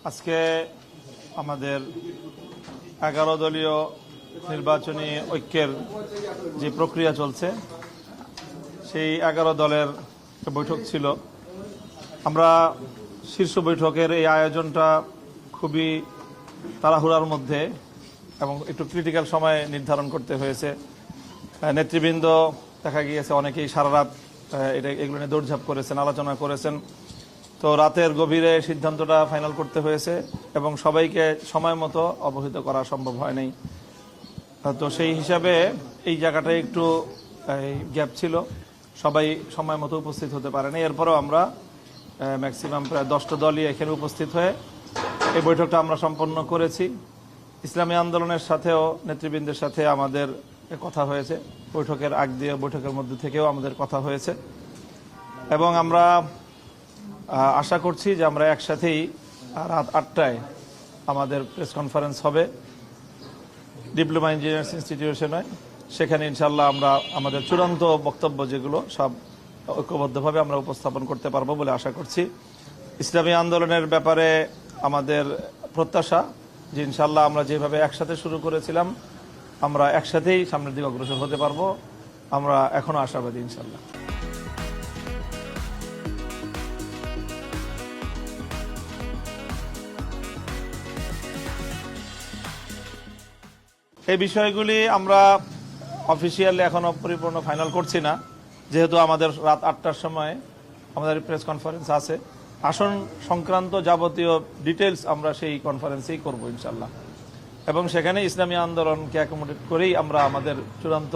আজকে আমাদের 11 দলীয় নির্বাচনী ঐক্যের যে প্রক্রিয়া চলছে সেই 11 দলের বৈঠক ছিল। আমরা শীর্ষ বৈঠকের এই আয়োজনটা খুবই তাড়াহুড়ার মধ্যে এবং একটু ক্রিটিক্যাল সময় নির্ধারণ করতে হয়েছে। নেতৃবৃন্দ দেখা গিয়েছে অনেকেই সারা রাত এগুলো নিয়ে দৌড়ঝাঁপ করেছেন, আলোচনা করেছেন। তো রাতের গভীরে সিদ্ধান্তটা ফাইনাল করতে হয়েছে এবং সবাইকে সময় মতো অবহিত করা সম্ভব হয় নাই। তো সেই হিসাবে এই জায়গাটায় একটু গ্যাপ ছিল, সবাই সময় মতো উপস্থিত হতে পারেনি। এরপরেও আমরা ম্যাক্সিমাম প্রায় 10টা দলই এখানে উপস্থিত হয়ে এই বৈঠকটা আমরা সম্পন্ন করেছি। ইসলামী আন্দোলনের সাথেও নেতৃবৃন্দের সাথে আমাদের কথা হয়েছে, বৈঠকের আগ দিয়ে বৈঠকের মধ্যে থেকেও আমাদের কথা হয়েছে এবং আমরা আশা করছি যে আমরা একসাথেই রাত 8টায় আমাদের প্রেস কনফারেন্স হবে ডিপ্লোমা ইঞ্জিনিয়ার্স ইনস্টিটিউশনে। সেখানে ইনশাল্লাহ আমরা আমাদের চূড়ান্ত বক্তব্য যেগুলো সব ঐক্যবদ্ধভাবে আমরা উপস্থাপন করতে পারবো বলে আশা করছি। ইসলামী আন্দোলনের ব্যাপারে আমাদের প্রত্যাশা যে ইনশাল্লাহ আমরা যেভাবে একসাথে শুরু করেছিলাম আমরা একসাথেই সামনের দিকে অগ্রসর হতে পারবো। আমরা এখনো আশাবাদী ইনশাল্লাহ। এই বিষয়গুলি আমরা অফিসিয়ালি এখনো পরিপূর্ণ ফাইনাল করছি না, যেহেতু আমাদের রাত 8টার সময় আমাদের প্রেস কনফারেন্স আছে। আসন সংক্রান্ত যাবতীয় ডিটেলস আমরা সেই কনফারেন্সেই করব ইনশাল্লাহ এবং সেখানে ইসলামী আন্দোলনকে অ্যাকোমোডেট করেই আমরা আমাদের চূড়ান্ত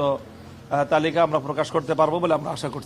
তালিকা আমরা প্রকাশ করতে পারবো বলে আমরা আশা করছি।